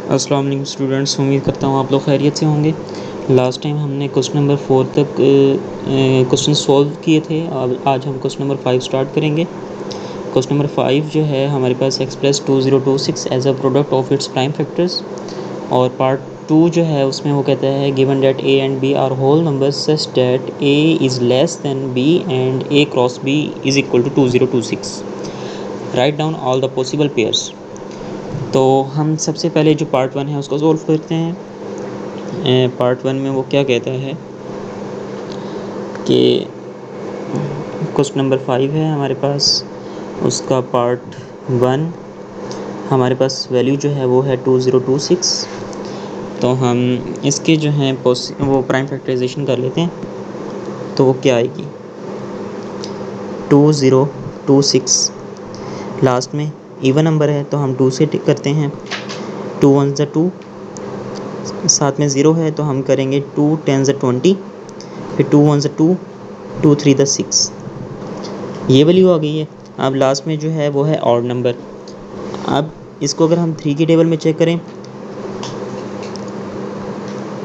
अस्सलाम वालेकुम स्टूडेंट्स, उम्मीद करता हूँ आप लोग खैरियत से होंगे। लास्ट टाइम हमने क्वेश्चन नंबर 4 तक क्वेश्चन सॉल्व किए थे। अब आज हम क्वेश्चन नंबर 5 स्टार्ट करेंगे। क्वेश्चन नंबर 5 जो है हमारे पास express 2026 as a product of its prime factors, और पार्ट 2 जो है उसमें वो कहता है given that A and B are whole numbers such that A is less than B and A cross B is equal to 2026। Write down all the possible pairs. तो हम सबसे पहले जो पार्ट 1 है उसको सॉल्व करते हैं। पार्ट 1 में वो क्या कहता है कि क्वेश्चन नंबर 5 है हमारे पास, उसका पार्ट 1 हमारे पास वैल्यू जो है वो है 2026। तो हम इसके जो हैं वो प्राइम फैक्टराइजेशन कर लेते हैं। तो वो क्या आएगी 2026, लास्ट में इवन नंबर है तो हम 2 से करते हैं। 2 1 ज़ा 2, साथ में 0 है तो हम करेंगे 2 10 ज़ा 20, फिर 2 1 ज़ा 2, 2 3 ज़ा 6। ये वैल्यू आ गई है। अब लास्ट में जो है वो है ऑड नंबर। अब इसको अगर हम 3 की टेबल में चेक करें,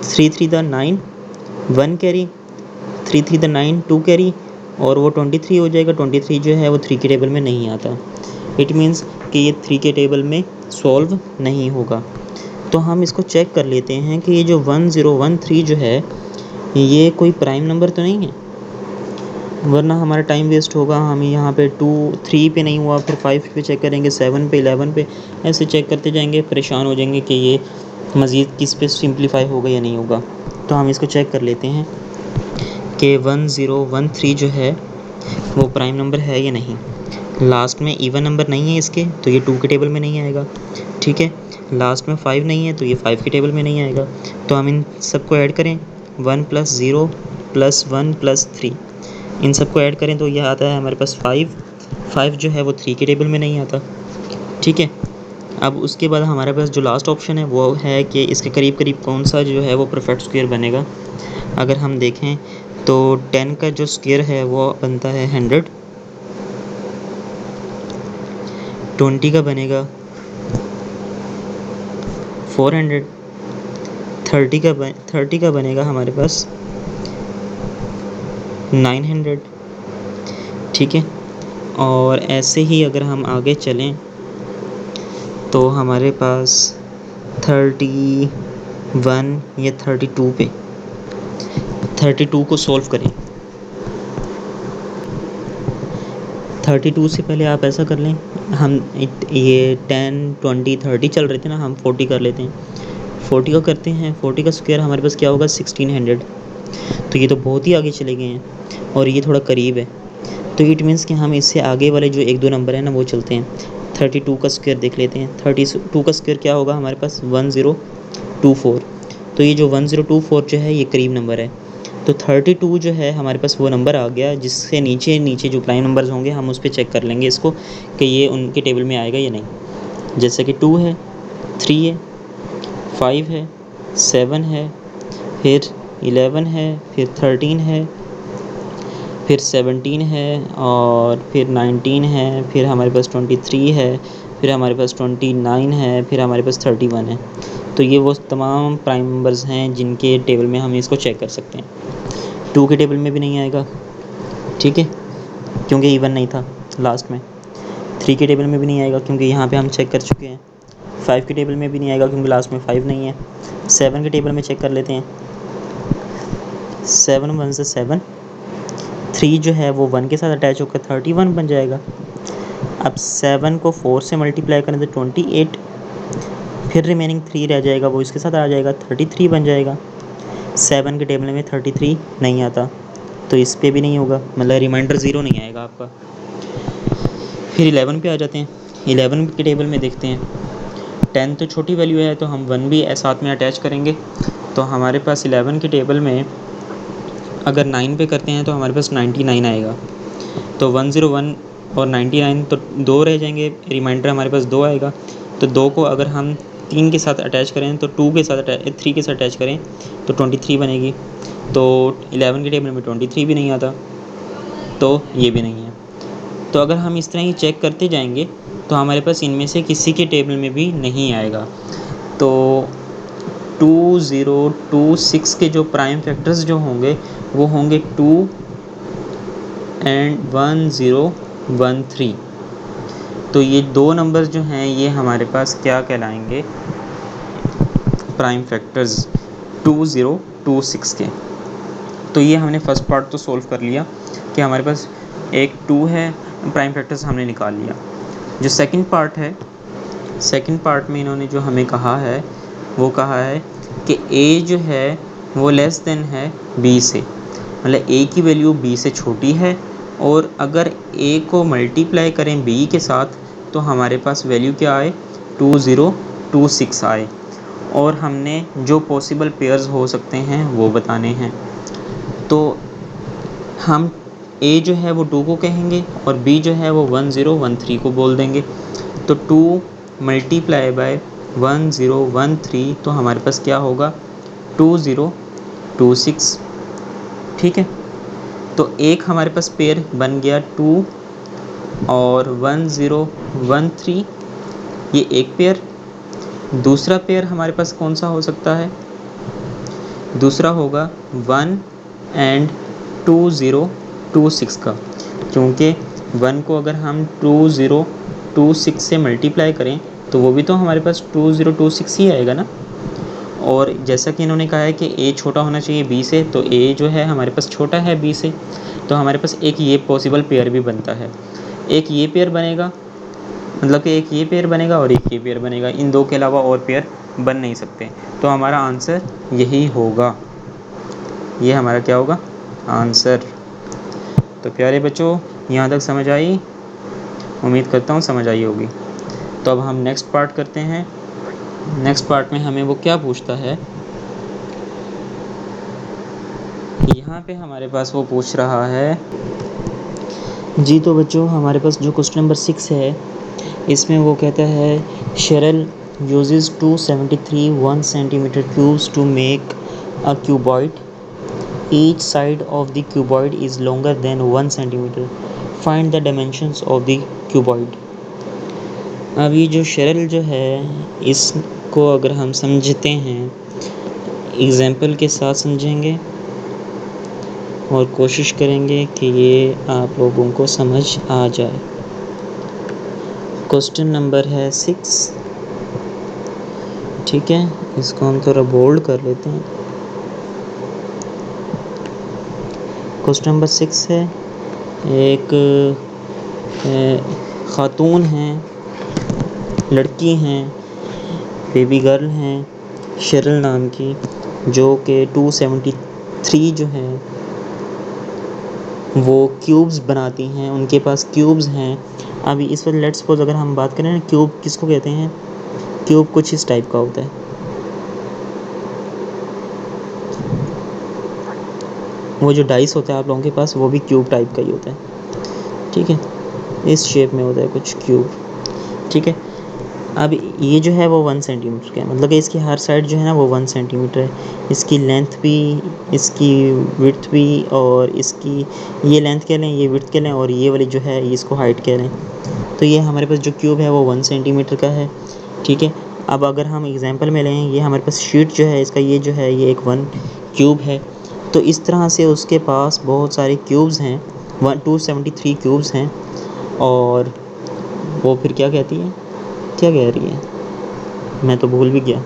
3 3 ज़ा 9, 1 कैरी, 3 3 ज़ा 9, 2 कैरी, और वो 23 हो जाएगा। 23 जो है वो 3 की टेबल में नहीं आता। इट मीन्स कि ये 3 के टेबल में सॉल्व नहीं होगा। तो हम इसको चेक कर लेते हैं कि ये जो 1013 जो है ये कोई प्राइम नंबर तो नहीं है, वरना हमारा टाइम वेस्ट होगा। हम यहाँ पे 2 3 पे नहीं हुआ, फिर 5 पे चेक करेंगे, 7 पे, 11 पे, ऐसे चेक करते जाएंगे, परेशान हो जाएंगे कि ये मज़ीद किस पे सिंप्लीफाई होगा या नहीं होगा। तो हम इसको चेक कर लेते हैं कि 1013 जो है वो प्राइम नंबर है या नहीं। लास्ट में इवन नंबर नहीं है इसके, तो ये 2 के टेबल में नहीं आएगा। ठीक है, लास्ट में 5 नहीं है तो ये 5 के टेबल में नहीं आएगा। तो हम इन सबको ऐड करें, 1 + 0 + 1 + 3, इन सबको ऐड करें तो यह आता है हमारे पास 5 जो है वो 3 के टेबल में नहीं आता। ठीक है, अब उसके बाद हमारे पास जो लास्ट ऑप्शन है वो है कि इसके करीब करीब कौन सा जो है वो परफेक्ट स्क्वायर बनेगा। अगर हम देखें तो 10 का जो स्क्वायर है वो बनता है 100, 20 का बनेगा 400, 30 का बनेगा हमारे पास 900। ठीक है, और ऐसे ही अगर हम आगे चलें तो हमारे पास 31 या 32 पे, 32 को सॉल्व करें। 32 से पहले आप ऐसा कर लें, हम ये 10 20 30 चल रहे थे ना, हम 40 कर लेते हैं। 40 का करते हैं, 40 का स्क्वायर हमारे पास क्या होगा 1600। तो ये तो बहुत ही आगे चले गए हैं और ये थोड़ा करीब है। तो इट मीन्स कि हम इससे आगे वाले जो 1-2 नंबर है ना वो चलते हैं। 32 का स्क्वायर देख लेते हैं। 32 का स्क्वायर क्या होगा हमारे पास 1024। तो ये जो 1024 जो है ये करीब नंबर है। तो 32 जो है हमारे पास वो नंबर आ गया, जिससे नीचे नीचे जो प्राइम नंबर्स होंगे हम उस पर चेक कर लेंगे इसको कि ये उनके टेबल में आएगा या नहीं। जैसे कि 2 है, 3 है, 5 है, 7 है, फिर 11 है, फिर 13 है, फिर 17 है, और फिर 19 है, फिर हमारे पास 23 है, फिर हमारे पास 29 है, फिर हमारे पास 31 है। तो ये वो तमाम प्राइम नंबर्स हैं जिनके टेबल में हम इसको चेक कर सकते हैं। 2 के टेबल में भी नहीं आएगा, ठीक है, क्योंकि इवन नहीं था लास्ट में। 3 के टेबल में भी नहीं आएगा क्योंकि यहाँ पे हम चेक कर चुके हैं। 5 के टेबल में भी नहीं आएगा क्योंकि लास्ट में 5 नहीं है। 7 के टेबल में चेक कर लेते हैं। 7 1 से 7, 3 जो है वो 1 के साथ अटैच होकर 31 बन जाएगा। अब 7 को 4 से मल्टीप्लाई करें तो 28, फिर रिमेनिंग 3 रह जाएगा, वो इसके साथ आ जाएगा 33 बन जाएगा। 7 के टेबल में 33 नहीं आता, तो इस पे भी नहीं होगा, मतलब रिमाइंडर 0 नहीं आएगा आपका। फिर 11 पे आ जाते हैं। 11 के टेबल में देखते हैं, 10 तो छोटी वैल्यू है तो हम 1 भी साथ में अटैच करेंगे। तो हमारे पास 11 के टेबल में अगर 9 पे करते हैं तो हमारे पास 99 आएगा। तो 101 और 99 तो 2 रह जाएंगे, रिमाइंडर हमारे पास 2 आएगा। तो 2 को अगर हम 3 के साथ अटैच करें तो 2 के साथ 3 के साथ अटैच करें तो 23 बनेगी। तो 11 के टेबल में 23 भी नहीं आता, तो ये भी नहीं है। तो अगर हम इस तरह ही चेक करते जाएंगे तो हमारे पास इनमें से किसी के टेबल में भी नहीं आएगा। तो 2026 के जो प्राइम फैक्टर्स जो होंगे वो होंगे 2 एंड 1013। तो ये दो नंबर्स जो हैं ये हमारे पास क्या कहलाएंगे, प्राइम फैक्टर्स 2026 के। तो ये हमने फर्स्ट पार्ट तो सोल्व कर लिया कि हमारे पास एक 2 है, प्राइम फैक्टर्स हमने निकाल लिया। जो सेकंड पार्ट है, सेकंड पार्ट में इन्होंने जो हमें कहा है वो कहा है कि a जो है वो लेस देन है b से, मतलब a की वैल्यू b से छोटी है, और अगर a को मल्टीप्लाई करें b के साथ तो हमारे पास वैल्यू क्या आए, 2026 आए। और हमने जो पॉसिबल पेयर्स हो सकते हैं वो बताने हैं। तो हम a जो है वो 2 को कहेंगे और b जो है वो 1013 को बोल देंगे। तो 2 मल्टीप्लाई बाय 1013 तो हमारे पास क्या होगा, 2026। ठीक है, तो एक हमारे पास पेयर बन गया 2 और 1013, ये एक पेयर। दूसरा पेयर हमारे पास कौन सा हो सकता है, दूसरा होगा 1 एंड 2026 का, क्योंकि 1 को अगर हम 2026 से मल्टीप्लाई करें तो वो भी तो हमारे पास 2026 ही आएगा ना। और जैसा कि इन्होंने कहा है कि a छोटा होना चाहिए b से, तो a जो है हमारे पास छोटा है b से, तो हमारे पास एक ये पॉसिबल पेयर भी बनता है। एक ये पेयर बनेगा, मतलब कि एक ये पेयर बनेगा और एक ये पेयर बनेगा, इन दो के अलावा और पेयर बन नहीं सकते। तो हमारा आंसर यही होगा, ये हमारा क्या होगा, आंसर। तो प्यारे बच्चों, यहाँ तक समझ आई, उम्मीद करता हूँ समझ आई होगी। तो अब हम नेक्स्ट पार्ट करते हैं। नेक्स्ट पार्ट में हमें वो क्या पूछता है, यहाँ पे हमारे पास वो पूछ रहा है जी। तो बच्चों हमारे पास जो क्वेश्चन नंबर 6 है, इसमें वो कहता है Cheryl uses 273 1 centimeter cubes to make a cuboid. Each side of the cuboid is longer than 1 centimeter. Find the dimensions of the cuboid. अब ये जो शेरल जो है इसको अगर हम समझते हैं, एग्जाम्पल के साथ समझेंगे और कोशिश करेंगे कि ये आप लोगों को समझ आ जाए। क्वेश्चन नंबर है 6, ठीक है, इसको हम थोड़ा बोल्ड कर लेते हैं। क्वेश्चन नंबर 6 है, एक खातून हैं, लड़की हैं, बेबी गर्ल हैं शेरल नाम की, जो कि 273 जो हैं वो क्यूब्स बनाती हैं, उनके पास क्यूब्स हैं। अभी इस पर लेट्स सपोज अगर हम बात करें ना, क्यूब किसको कहते हैं, क्यूब कुछ इस टाइप का होता है, वो जो डाइस होता है आप लोगों के पास वो भी क्यूब टाइप का ही होता है। ठीक है, इस शेप में होता है कुछ क्यूब। ठीक है, अब ये जो है वो 1 सेंटीमीटर का है, मतलब कि इसकी हर साइड जो है ना वो 1 सेंटीमीटर है, इसकी लेंथ भी, इसकी विड्थ भी, और इसकी ये लेंथ कह लें, ये विड्थ कह लें, और ये वाली जो है इसको हाइट कह लें। तो ये हमारे पास जो क्यूब है वो 1 सेंटीमीटर का है। ठीक है, अब अगर हम एग्जांपल में लें, ये हमारे पास शीट जो है इसका, ये जो है ये एक 1 क्यूब है। तो इस तरह से उसके पास बहुत सारे क्यूब्स हैं, 273 क्यूब्स हैं। और वो फिर क्या कहती है, क्या कह रही है, मैं तो भूल भी गया।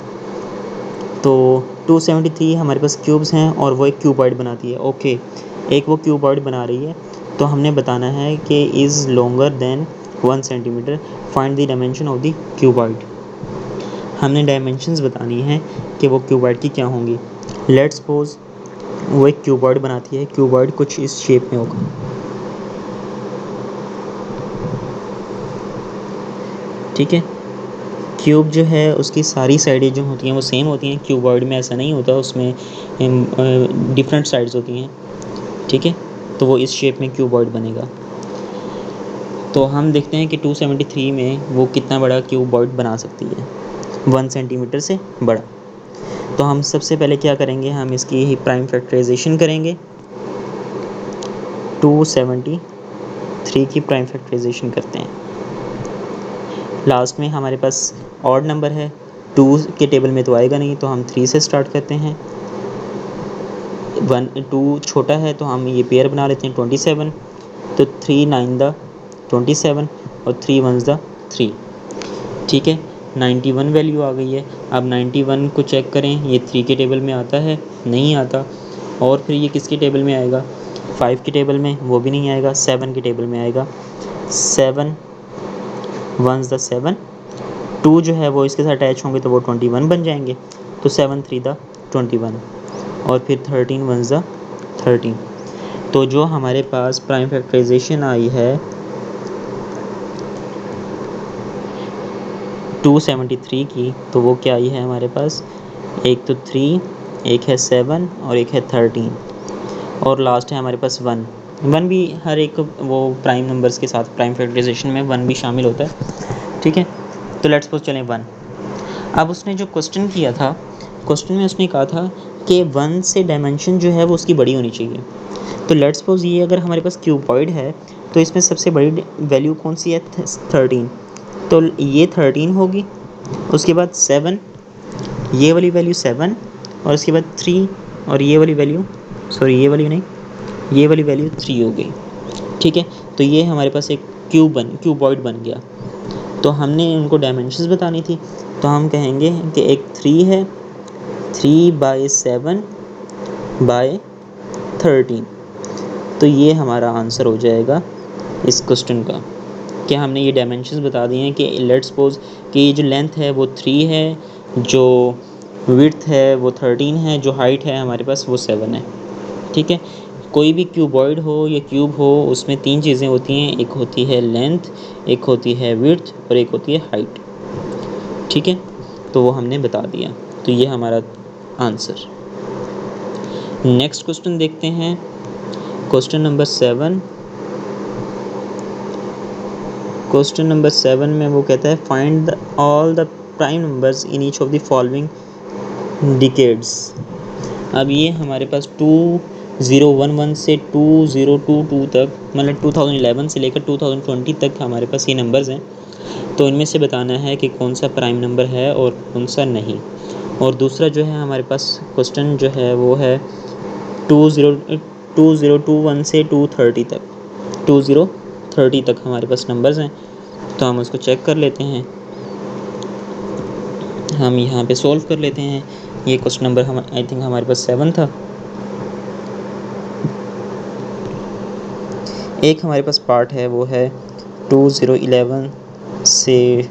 तो 273 हमारे पास क्यूब्स हैं और वो एक क्यूबॉइड बनाती है। ओके, एक वो क्यूबॉइड बना रही है, तो हमने बताना है कि is longer than 1 centimetre, find the dimension of the cuboid. हमने डायमेंशंस बतानी है कि वो क्यूबॉइड की क्या होंगी। लेट्स सपोज वो एक क्यूबॉइड बनाती है, क्यूबॉइड कुछ इस शेप में होगा। ठीक है, क्यूब जो है उसकी सारी साइडें जो होती हैं वो सेम होती हैं, क्यूबॉइड में ऐसा नहीं होता, उसमें डिफरेंट साइड्स होती हैं। ठीक है, तो वो इस शेप में क्यूबॉइड बनेगा। तो हम देखते हैं कि 273 में वो कितना बड़ा क्यूबॉइड बना सकती है, 1 सेंटीमीटर से बड़ा। तो हम सबसे पहले क्या करेंगे, हम इसकी ही प्राइम फैक्टराइजेशन करेंगे। 273 की प्राइम फैक्टराइजेशन करते हैं। लास्ट में हमारे पास ऑड नंबर है 2 के टेबल में तो आएगा नहीं, तो हम 3 से स्टार्ट करते हैं। 2 छोटा है तो हम ये पेयर बना लेते हैं 27, तो 3 9 द 27 और 3 1 द 3। ठीक है, 91 वैल्यू आ गई है। अब 91 को चेक करें, ये 3 के टेबल में आता है, नहीं आता। और फिर ये किसके टेबल में आएगा? 5 के टेबल में, वो भी नहीं आएगा। 7 के टेबल में आएगा। 7 1 द 7, 2 जो है वो इसके साथ अटैच होंगे तो वो 21 बन जाएंगे, तो 7 3 द 21, और फिर 13 1 द 13। तो जो हमारे पास प्राइम फैक्टराइजेशन आई है 273 की, तो वो क्या आई है हमारे पास? एक तो 3, एक है 7 और एक है 13, और लास्ट है हमारे पास 1। 1 भी हर एक वो प्राइम नंबर्स के साथ प्राइम फैक्टराइजेशन में 1 भी शामिल होता है। ठीक है, तो लेट्स सपोज चलें 1। अब उसने जो क्वेश्चन किया था, क्वेश्चन में उसने कहा था कि 1 से डायमेंशन जो है वो उसकी बड़ी होनी चाहिए। तो लेट्स सपोज ये अगर हमारे पास क्यूबॉइड है तो इसमें सबसे बड़ी वैल्यू कौन सी है? 13। तो ये 13 होगी, उसके बाद 7, ये वाली वैल्यू 7, और उसके बाद 3, और ये वाली वैल्यू, सॉरी ये वाली नहीं, ये वाली वैल्यू 3 हो गई। ठीक है, तो ये हमारे पास एक क्यूबॉइड बन गया। तो हमने उनको डायमेंशंस बतानी थी, तो हम कहेंगे कि एक 3 है, 3/7 बाय 13। तो ये हमारा आंसर हो जाएगा इस क्वेश्चन का, कि हमने ये डायमेंशंस बता दिए हैं कि लेट्स सपोज कि ये जो लेंथ है वो 3 है, जो विड्थ है वो 13 है, जो हाइट है हमारे पास वो 7 है। ठीक है, कोई भी क्यूबॉइड हो या क्यूब हो उसमें 3 चीज़ें होती हैं, एक होती है लेंथ, एक होती है विड्थ और एक होती है हाइट। ठीक है, तो वो हमने बता दिया, तो ये हमारा आंसर। नेक्स्ट क्वेश्चन देखते हैं, क्वेश्चन नंबर 7। क्वेश्चन नंबर 7 में वो कहता है find all the prime numbers in each of the following decades. अब ये हमारे पास 2011 से 2022 तक, मतलब 2011 से लेकर 2020 तक हमारे पास ये नंबर्स हैं। तो इनमें से बताना है कि कौन सा प्राइम नंबर है और कौन सा नहीं। और दूसरा जो है हमारे पास क्वेश्चन जो है वो है 2021 से 2030 तक, 2030 तक हमारे पास नंबर्स हैं। तो हम उसको चेक कर लेते हैं, हम यहाँ पे सॉल्व कर लेते हैं। ये क्वेश्चन नंबर हम आई थिंक हमारे पास 7 था। एक हमारे पास पार्ट है वो है 2011 से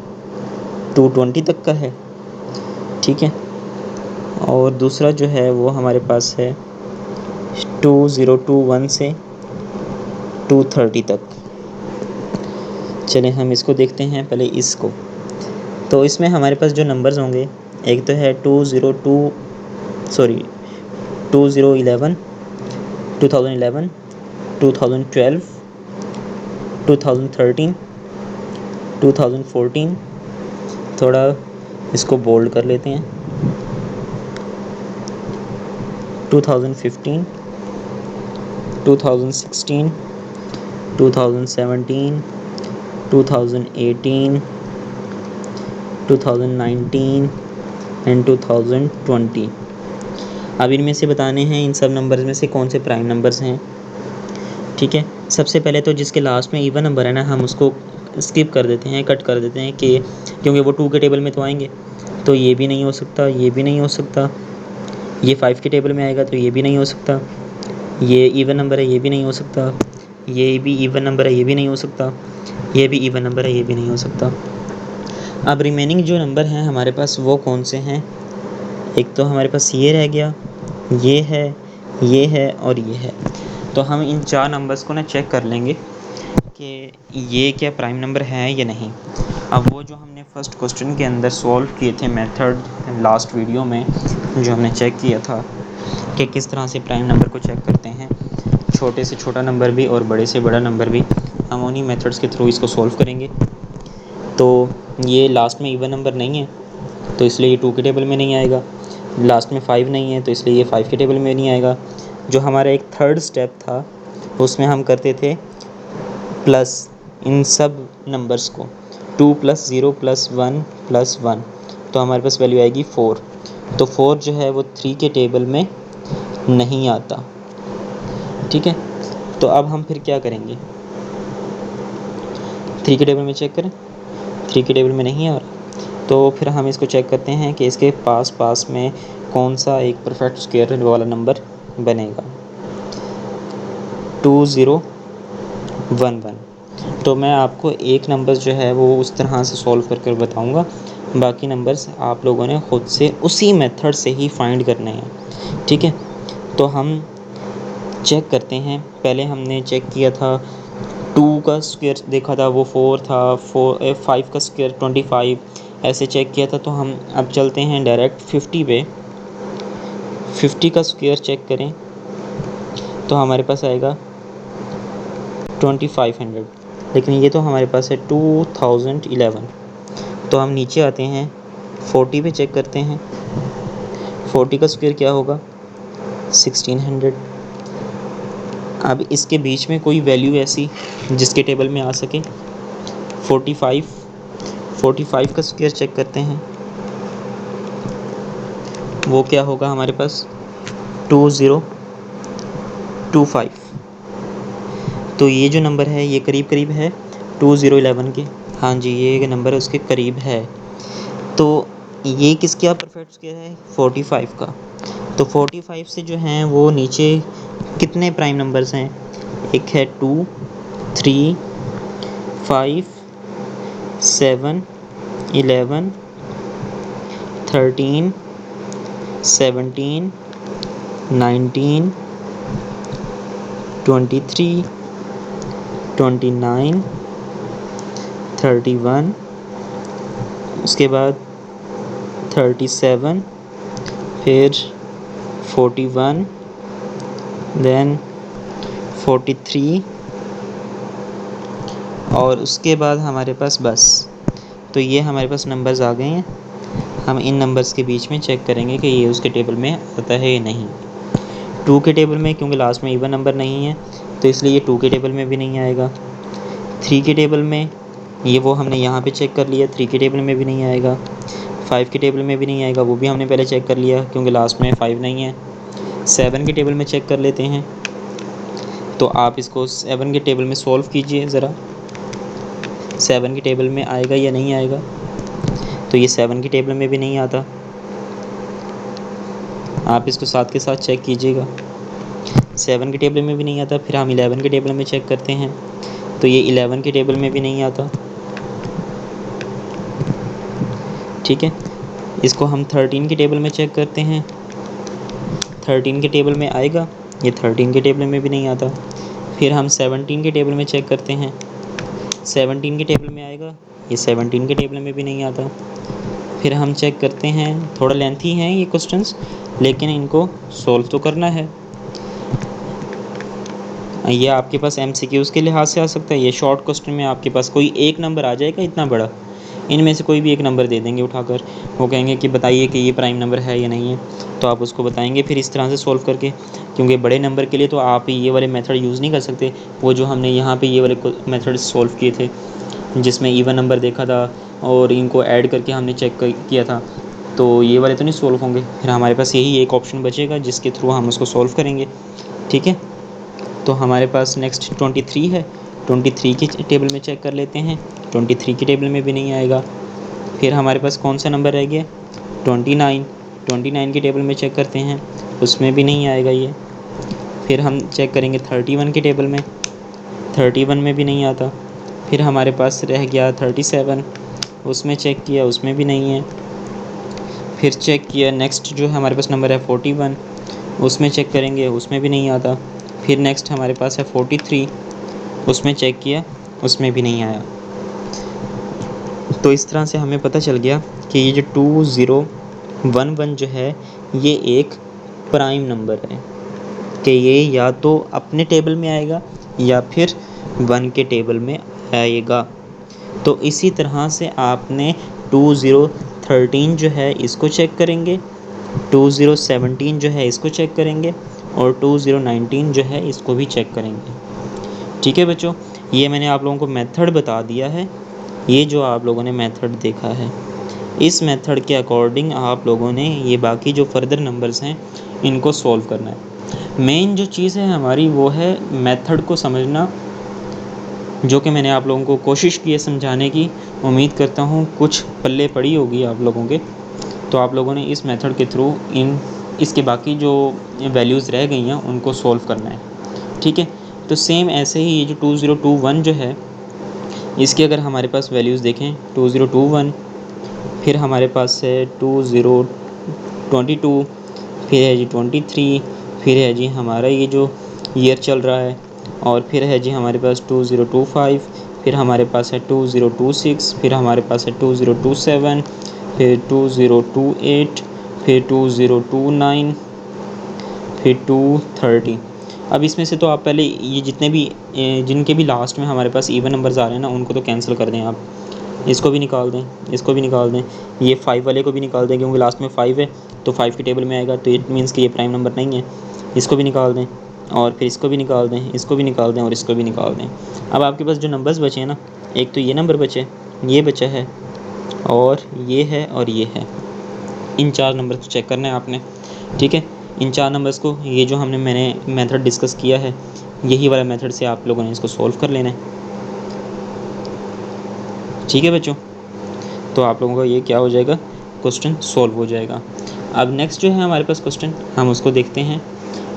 220 तक का है। ठीक है, और दूसरा जो है वो हमारे पास है 2021 से 230 तक। चलें हम इसको देखते हैं पहले इसको। तो इसमें हमारे पास जो नंबर्स होंगे, एक तो है 2011, 2011, 2012, 2013, 2014, थोड़ा इसको बोल्ड कर लेते हैं, 2015, 2016, 2017, 2018, 2019 एंड 2020। अब इनमें से बताने हैं इन सब नंबर्स में से कौन से प्राइम नंबर्स हैं। ठीक है, सबसे पहले तो जिसके लास्ट में इवन नंबर है ना, हम उसको स्किप कर देते हैं, कट कर देते हैं, कि क्योंकि वो 2 के टेबल में तो आएंगे, तो ये भी नहीं हो सकता, ये भी नहीं हो सकता। ये 5 के टेबल में आएगा तो ये भी नहीं हो सकता। ये इवन नंबर है, ये भी नहीं हो सकता। ये भी इवन नंबर है, ये भी नहीं हो सकता। ये भी इवन नंबर है, ये भी नहीं हो सकता। अब रिमेनिंग जो नंबर हैं हमारे पास वो कौन से हैं? एक तो हमारे पास ये रह गया, ये है और ये है। तो हम इन 4 नंबर्स को ना चेक कर लेंगे कि ये क्या प्राइम नंबर हैं या नहीं। अब वो जो हमने फर्स्ट क्वेश्चन के अंदर सॉल्व किए थे मेथड लास्ट वीडियो में, जो हमने चेक किया था कि किस तरह से प्राइम नंबर को चेक करते हैं, छोटे से छोटा नंबर भी और बड़े से बड़ा नंबर भी, हम उन्हीं मेथड्स के थ्रू इसको सॉल्व करेंगे। तो ये लास्ट में इवन नंबर नहीं है तो इसलिए ये 2 के टेबल में नहीं आएगा। लास्ट में 5 नहीं है तो इसलिए ये 5 के टेबल में नहीं आएगा। जो हमारा एक थर्ड स्टेप था उसमें हम करते थे प्लस इन सब नंबर्स को, 2 + 0 + 1 + 1, तो हमारे पास वैल्यू आएगी 4। तो 4 जो है वो 3 के टेबल में नहीं आता। ठीक है, तो अब हम फिर क्या करेंगे, 3 के टेबल में चेक करें, 3 के टेबल में नहीं आ रहा, तो फिर हम इसको चेक करते हैं कि इसके पास में कौन सा एक परफेक्ट स्क्वायर वाला नंबर बनेगा। 2011। तो मैं आपको एक नंबर जो है वो उस तरह से सॉल्व कर बताऊंगा, बाकी नंबर्स आप लोगों ने ख़ुद से उसी मेथड से ही फाइंड करने हैं। ठीक है, तो हम चेक करते हैं। पहले हमने चेक किया था 2 का स्क्वायर देखा था, वो 4 था, 5 का स्क्वायर 25, ऐसे चेक किया था। तो हम अब चलते हैं डायरेक्ट 50 पे। 50 का स्क्वायर चेक करें तो हमारे पास आएगा 2500, लेकिन ये तो हमारे पास है 2011। तो हम नीचे आते हैं, 40 पे चेक करते हैं। 40 का स्क्वायर क्या होगा, 1600। अब इसके बीच में कोई वैल्यू ऐसी जिसके टेबल में आ सके। 45 का स्क्वायर चेक करते हैं, वो क्या होगा हमारे पास, 2025। तो ये जो नंबर है ये करीब करीब है 2011 के। हाँ जी, ये नंबर उसके करीब है। तो ये किसका परफेक्ट स्क्वायर है, 45 का। तो 45 से जो हैं वो नीचे कितने प्राइम नंबर्स हैं, एक है 2, 3, 5, 7, 11, 13, 17, 19, 23, 29, 31, उसके बाद 37, फिर 41, देन 43, और उसके बाद हमारे पास बस। तो ये हमारे पास नंबर्स आ गए हैं। हम इन नंबर्स के बीच में चेक करेंगे कि ये उसके टेबल में आता है या नहीं। 2 के टेबल में, क्योंकि लास्ट में इवन नंबर नहीं है तो इसलिए ये 2 के टेबल में भी नहीं आएगा। 3 के टेबल में, ये वो हमने यहाँ पे चेक कर लिया, 3 के टेबल में भी नहीं आएगा। 5 के टेबल में भी नहीं आएगा, वो भी हमने पहले चेक कर लिया क्योंकि लास्ट में 5 नहीं है। 7 के टेबल में चेक कर लेते हैं। तो आप इसको 7 के टेबल में सॉल्व कीजिए ज़रा, 7 के टेबल में आएगा या नहीं आएगा। तो ये 7 के टेबल में भी नहीं आता, आप इसको साथ के साथ चेक कीजिएगा। 7 के टेबल में भी नहीं आता। फिर हम 11 के टेबल में चेक करते हैं, तो ये 11 के टेबल में भी नहीं आता। ठीक है, इसको हम 13 के टेबल में चेक करते हैं, 13 के टेबल में आएगा, ये 13 के टेबल में भी नहीं आता। फिर हम 17 के टेबल में चेक करते हैं, 17 के टेबल में आएगा, ये 17 के टेबल में भी नहीं आता। फिर हम चेक करते हैं, थोड़ा लेंथी हैं ये क्वेश्चंस, लेकिन इनको सॉल्व तो करना है। ये आपके पास MCQs के लिहाज से आ सकता है। ये शॉर्ट क्वेश्चन में आपके पास कोई एक नंबर आ जाएगा इतना बड़ा, इनमें से कोई भी एक नंबर दे देंगे उठाकर, वो कहेंगे कि बताइए कि ये प्राइम नंबर है या नहीं है, तो आप उसको बताएंगे फिर इस तरह से सॉल्व करके। क्योंकि बड़े नंबर के लिए तो आप ये वाले मेथड यूज़ नहीं कर सकते, वो जो हमने यहाँ पे ये वाले मेथड सॉल्व किए थे जिसमें इवन नंबर देखा था और इनको ऐड करके हमने चेक किया था, तो ये वाले तो नहीं सॉल्व होंगे। फिर हमारे पास यही एक ऑप्शन बचेगा जिसके थ्रू हम उसको सॉल्व करेंगे। ठीक है, तो हमारे पास नेक्स्ट 23 है। 23 की टेबल में चेक कर लेते हैं, 23 की टेबल में भी नहीं आएगा। फिर हमारे पास कौन सा नंबर रह गया, 29। 29 की टेबल में चेक करते हैं, उसमें भी नहीं आएगा ये। फिर हम चेक करेंगे 31 की टेबल में, 31 में भी नहीं आता। फिर हमारे पास रह गया 37, उसमें चेक किया, उसमें भी नहीं है। फिर चेक किया नेक्स्ट जो हमारे पास नंबर है 41, उसमें चेक करेंगे, उसमें भी नहीं आता। फिर नेक्स्ट हमारे पास है 43, उसमें चेक किया, उसमें भी नहीं आया। तो इस तरह से हमें पता चल गया कि ये जो 2011 जो है ये एक प्राइम नंबर है, कि ये या तो अपने टेबल में आएगा या फिर 1 के टेबल में आएगा। तो इसी तरह से आपने 2013 जो है इसको चेक करेंगे, 2017 जो है इसको चेक करेंगे, और 2019 जो है इसको भी चेक करेंगे। ठीक है बच्चों, ये मैंने आप लोगों को मेथड बता दिया है, ये जो आप लोगों ने मेथड देखा है। इस मेथड के अकॉर्डिंग आप लोगों ने ये बाकी जो फर्दर नंबर्स हैं इनको सॉल्व करना है। मेन जो चीज़ है हमारी वो है मेथड को समझना, जो कि मैंने आप लोगों को कोशिश की है समझाने की। उम्मीद करता हूँ कुछ पल्ले पड़ी होगी आप लोगों के। तो आप लोगों ने इस मेथड के थ्रू इसके बाकी जो वैल्यूज़ रह गई हैं उनको सॉल्व करना है, ठीक है। तो सेम ऐसे ही ये जो 2021 जो है, इसके अगर हमारे पास वैल्यूज़ देखें 2021, फिर हमारे पास है 2022, फिर है जी 23, फिर है जी हमारा ये जो ईयर चल रहा है, और फिर है जी हमारे पास 2025, फिर हमारे पास है 2026, फिर हमारे पास है 2027, फिर 2028, फिर 2029, फिर 230। अब इसमें से तो आप पहले ये जितने भी जिनके भी लास्ट में हमारे पास इवन नंबर्स आ रहे हैं ना, उनको तो कैंसिल कर दें आप। इसको भी निकाल दें, इसको भी निकाल दें, ये 5 वाले को भी निकाल दें, क्योंकि लास्ट में 5 है तो 5 की टेबल में आएगा, तो इट मीन्स कि ये प्राइम नंबर नहीं है। इसको भी निकाल दें, और फिर इसको भी निकाल दें, इसको भी निकाल दें, और इसको भी निकाल दें। अब आपके पास जो नंबर्स बचे हैं ना, एक तो ये नंबर बचे, ये बचा है, और ये है, और ये है। इन 4 नंबर को चेक करना है आपने, ठीक है। इन 4 नंबर्स को, ये जो मैंने मेथड डिस्कस किया है, यही वाला मेथड से आप लोगों ने इसको सॉल्व कर लेना है, ठीक है बच्चों। तो आप लोगों का ये क्या हो जाएगा, क्वेश्चन सॉल्व हो जाएगा। अब नेक्स्ट जो है हमारे पास क्वेश्चन, हम उसको देखते हैं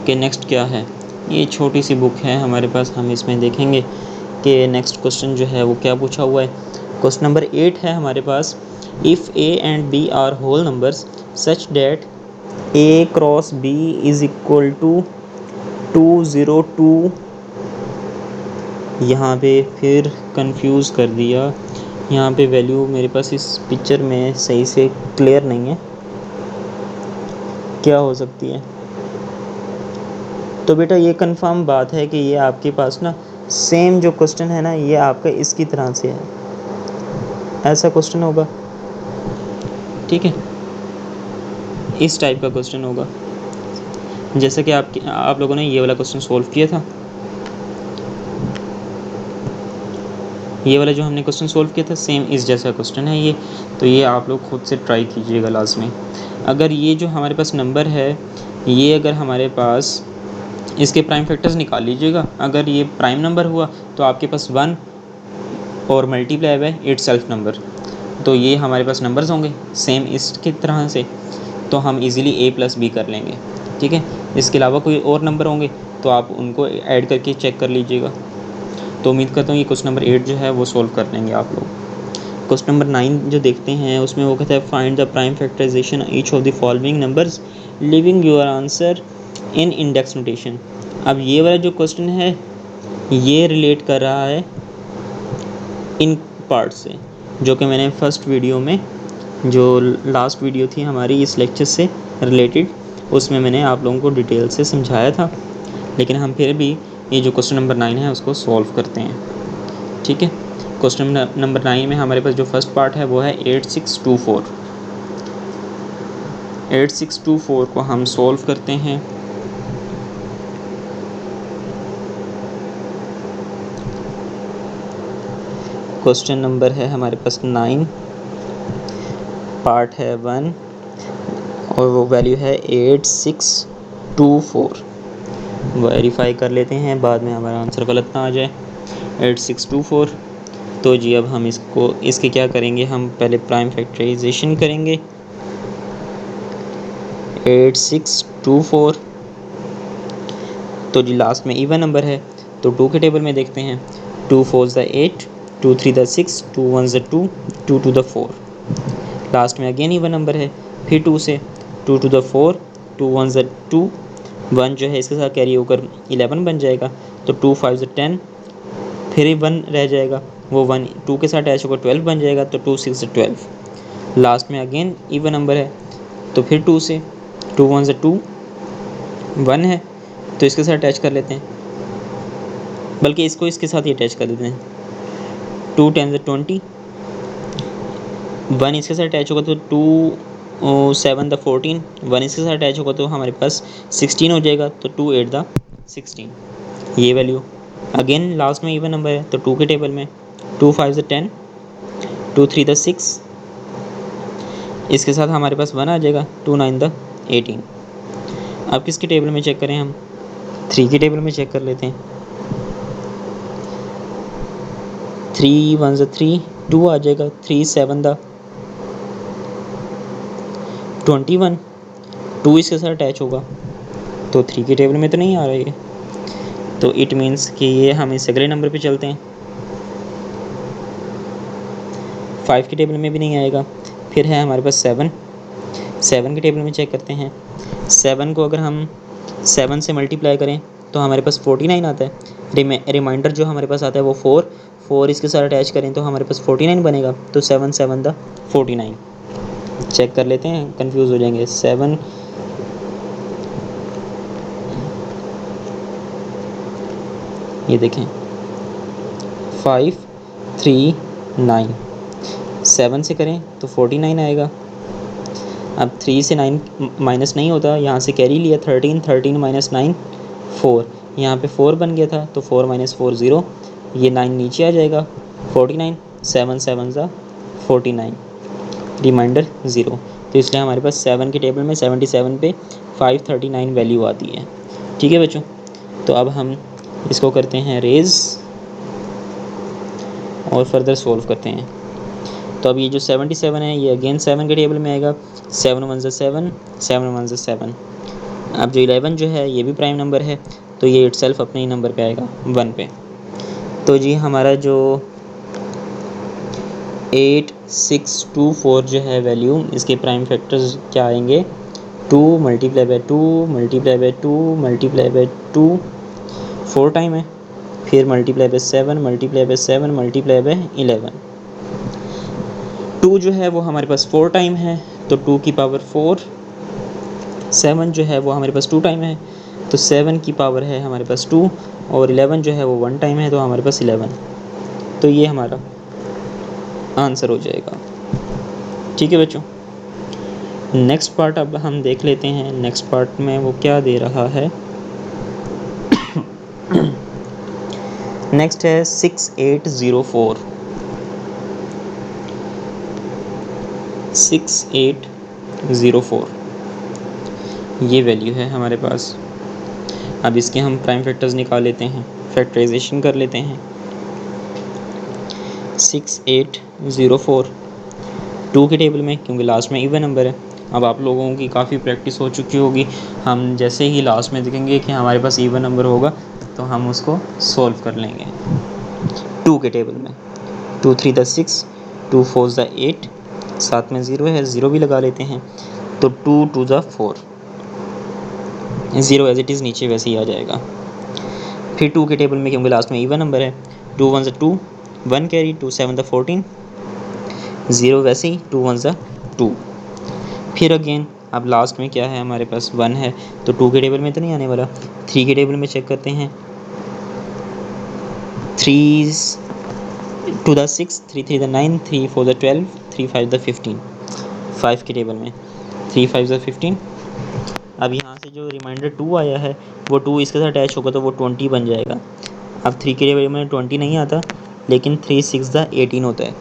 कि नेक्स्ट क्या है। ये छोटी सी बुक है हमारे पास, हम इसमें देखेंगे कि नेक्स्ट क्वेश्चन जो है वो क्या पूछा हुआ है। क्वेश्चन नंबर 8 है हमारे पास, if A and B are whole numbers such that A cross B is equal to 202। यहाँ पे फिर कंफ्यूज कर दिया, यहाँ पे वैल्यू मेरे पास इस पिक्चर में सही से क्लियर नहीं है, क्या हो सकती है। तो बेटा ये कंफर्म बात है कि ये आपके पास ना सेम जो क्वेश्चन है ना, ये आपका इसकी तरह से है, ऐसा क्वेश्चन होगा, ठीक है। इस टाइप का क्वेश्चन होगा, जैसे कि आप लोगों ने ये वाला क्वेश्चन सॉल्व किया था, ये वाला जो हमने क्वेश्चन सॉल्व किया था सेम इस जैसा क्वेश्चन है ये। तो ये आप लोग खुद से ट्राई कीजिएगा लास्ट में। अगर ये जो हमारे पास नंबर है, ये अगर हमारे पास, इसके प्राइम फैक्टर्स निकाल लीजिएगा। अगर ये प्राइम नंबर हुआ तो आपके पास 1 और multiply by it self number, तो ये हमारे पास नंबर्स होंगे सेम इसकी तरह से, तो हम इजीली a प्लस बी कर लेंगे, ठीक है। इसके अलावा कोई और नंबर होंगे तो आप उनको ऐड करके चेक कर लीजिएगा। तो उम्मीद करता हूँ ये क्वेश्चन नंबर 8 जो है वो सॉल्व कर लेंगे आप लोग। क्वेश्चन नंबर 9 जो देखते हैं उसमें वो कहता है find the prime factorization each of the following numbers leaving your answer in index notation. अब ये वाला जो क्वेश्चन है ये रिलेट कर रहा है इन पार्ट से, जो कि मैंने फर्स्ट वीडियो में, जो लास्ट वीडियो थी हमारी इस लेक्चर से रिलेटेड, उसमें मैंने आप लोगों को डिटेल से समझाया था। लेकिन हम फिर भी ये जो क्वेश्चन नंबर 9 है उसको सॉल्व करते हैं, ठीक है। क्वेश्चन नंबर 9 में हमारे पास जो फर्स्ट पार्ट है वो है 8624। 8624 को हम सॉल्व करते हैं। क्वेश्चन नंबर है हमारे पास 9, पार्ट है 1, और वो वैल्यू है 8624। वेरीफाई कर लेते हैं, बाद में हमारा आंसर गलत ना आ जाए। 8624। तो जी अब हम इसके क्या करेंगे, हम पहले प्राइम फैक्टराइजेशन करेंगे। 8624, तो जी लास्ट में इवन नंबर है तो 2 के टेबल में देखते हैं। 2 4 ज़ 8, 2 3 ज़ 6, 2 1 ज़ 2, 2 2 ज़ 4। लास्ट में अगेन इवन नंबर है, फिर 2 से 2 2 ज़ 4, 2 1 ज़ 2, 1 जो है इसके साथ कैरी होकर 11 बन जाएगा, तो 2 5 ज़ 10, फिर 1 रह जाएगा, वो 1 2 के साथ अटैच होकर 12 बन जाएगा, तो 2 6 ज़ 12। लास्ट में अगेन इवन नंबर है, तो फिर 2 से 2 1 ज़ 2, 1 है तो इसके साथ अटैच कर लेते हैं, बल्कि इसको इसके साथ ही अटैच कर देते हैं। 2 10 ज़ 20, 1 इसके साथ अटैच होगा तो 2 7 द 14, 1 इसके साथ अटैच होगा तो हमारे पास 16 हो जाएगा, तो 2 8 द 16, ये वैल्यू। अगेन लास्ट में इवन नंबर है तो 2 के टेबल में 2 5 ज़ 10, 2 3 द 6, इसके साथ हमारे पास 1 आ जाएगा, 2 9 द 18। अब किसके टेबल में चेक करें हम, 3 की टेबल में चेक कर लेते हैं। 3 1 ज़ 3, 2 आ जाएगा, 3 7 द 21, 2 इसके साथ अटैच होगा, तो 3 की टेबल में तो नहीं आ रहा है, तो इट मीन्स कि ये हम इस अगले नंबर पे चलते हैं। 5 की टेबल में भी नहीं आएगा। फिर है हमारे पास 7, 7 की टेबल में चेक करते हैं। 7 को अगर हम 7 से मल्टीप्लाई करें तो हमारे पास 49 आता है। रिमाइंडर जो हमारे पास आता है वो 4 इसके साथ अटैच करें तो हमारे पास 49 बनेगा, तो 7 7 द 49। चेक कर लेते हैं, कंफ्यूज हो जाएंगे। 7 ये देखें 5 3 9, 7 से करें तो 49 आएगा। अब 3 से 9 माइनस नहीं होता, यहाँ से कैरी लिया 13, 13 माइनस 9 4, यहाँ पे 4 बन गया था तो 4 माइनस 4 0, ये 9 नीचे आ जाएगा, 49, 7 7 ज़ा 49, रिमाइंडर 0। तो इसलिए हमारे पास 7 के टेबल में 77 पे 539 वैल्यू आती है। ठीक है बच्चों, तो अब हम इसको करते हैं रेज़ और फर्दर सोल्व करते हैं। तो अब ये जो 77 है ये अगेन 7 के टेबल में आएगा, 7 1 ज़ा 7, 7 1 ज़ा 7। अब जो 11 जो है ये भी प्राइम नंबर है, तो ये इटसेल्फ अपने ही नंबर पे आएगा 1 पे। तो जी हमारा जो 8 6 2 4 जो है वैल्यू, इसके प्राइम फैक्टर्स क्या आएंगे, 2 multiply by 2 multiply by 2 multiply by 2, 4 time है, फिर multiply by 7 multiply by 7 multiply by 11। 2 जो है वो हमारे पास 4 टाइम है, तो 2 की पावर 4। 7 जो है वो हमारे पास 2 टाइम है, तो 7 की पावर है हमारे पास 2, और 11 जो है वो 1 टाइम है, तो हमारे पास 11। तो ये हमारा आंसर हो जाएगा। ठीक है बच्चों, नेक्स्ट पार्ट अब हम देख लेते हैं। नेक्स्ट पार्ट में वो क्या दे रहा है। नेक्स्ट है 6804। 6804 ये वैल्यू है हमारे पास। अब इसके हम प्राइम फैक्टर्स निकाल लेते हैं, फैक्टराइजेशन कर लेते हैं। 6804 2 के टेबल में, क्योंकि लास्ट में इवन नंबर है। अब आप लोगों की काफ़ी प्रैक्टिस हो चुकी होगी, हम जैसे ही लास्ट में देखेंगे कि हमारे पास इवन नंबर होगा तो हम उसको सॉल्व कर लेंगे। 2 के टेबल में 2 3 द 6, 2 4 द 8, साथ में 0 है, 0 भी लगा लेते हैं, तो 2 2 द 4, 0 एज इट इज़ नीचे वैसे ही आ जाएगा। फिर 2 के टेबल में, क्योंकि लास्ट में इवन नंबर है, 2 1 ज़ 2, 1 कैरी, 2 7 द 14, 0 वैसे ही, 2 1 ज़ 2। फिर अगेन अब लास्ट में क्या है हमारे पास 1 है, तो 2 के टेबल में तो नहीं आने वाला। 3 के टेबल में चेक करते हैं। 3 2 द 6, 3 3 द 9, 3 4 द 12, 3 5 द 15। 5 के टेबल में 3 5 द 15। अब यहाँ से जो रिमाइंडर 2 आया है वो 2 इसके साथ अटैच होगा तो वो 20 बन जाएगा। अब 3 के टेबल में 20 नहीं आता, लेकिन 3 6 द 18 होता है,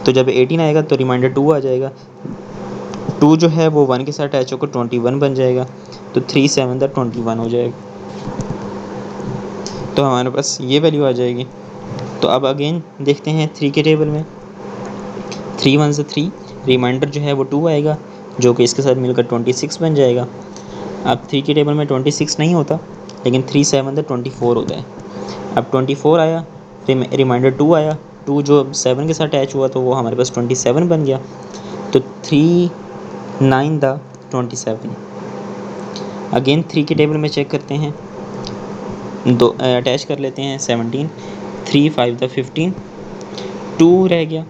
तो जब 18 आएगा तो रिमाइंडर 2 आ जाएगा। 2 जो है वो 1 के साथ अटैच होकर 21 बन जाएगा, तो 3 7 द 21 हो जाएगा, तो हमारे पास ये वैल्यू आ जाएगी। तो अब अगेन देखते हैं 3 के टेबल में। 3 1 ज़ 3, रिमाइंडर जो है वो 2 आएगा, जो कि इसके साथ मिलकर 26 बन जाएगा। अब 3 के टेबल में 26 नहीं होता, लेकिन 3 7 द 24 होता है। अब 24 आया, रिमाइंडर 2 आया, 2 जो 7 के साथ अटैच हुआ तो वो हमारे पास 27 बन गया, तो 3 9 द 27। अगेन 3 के टेबल में चेक करते हैं, दो अटैच कर लेते हैं 17, 3 5 द 15, 2 रह गया।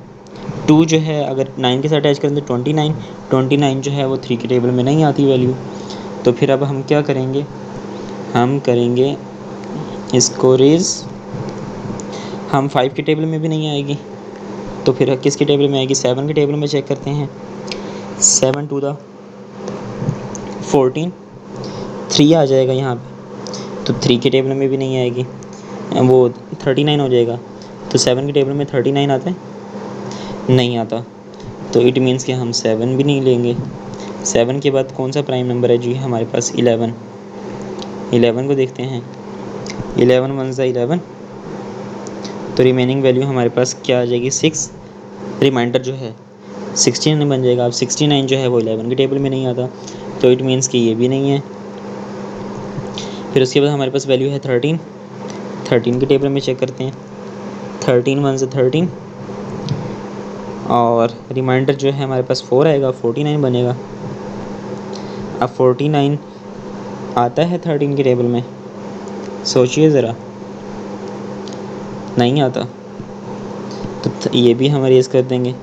2 जो है अगर 9 के साथ अटैच करें तो 29, 29 जो है वो 3 के टेबल में नहीं आती वैल्यू, तो फिर अब हम क्या करेंगे, हम करेंगे इसको रेज़। हम 5 के टेबल में भी नहीं आएगी, तो फिर किसके टेबल में आएगी, 7 के टेबल में चेक करते हैं। 7 2 द 14, 3 आ जाएगा यहाँ पे, तो 3 के टेबल में भी नहीं आएगी, वो 39 हो जाएगा। तो 7 के टेबल में 39 आता है, नहीं आता, तो इट मीन्स कि हम 7 भी नहीं लेंगे। 7 के बाद कौन सा प्राइम नंबर है जी हमारे पास? 11। 11 को देखते हैं। 11 वन ज़ा 11, तो रिमेनिंग वैल्यू हमारे पास क्या आ जाएगी? 6। रिमाइंडर जो है 69 बन जाएगा। अब 69 जो है वो 11 के टेबल में नहीं आता, तो इट मीन्स कि ये भी नहीं है। फिर उसके बाद हमारे पास वैल्यू है 13। 13 के टेबल में चेक करते हैं। 13 वन ज़ा 13, और रिमाइंडर जो है हमारे पास 4 आएगा, 49 बनेगा। अब 49 आता है 13 के टेबल में? सोचिए ज़रा, नहीं आता, तो ये भी हम रेज़ कर देंगे।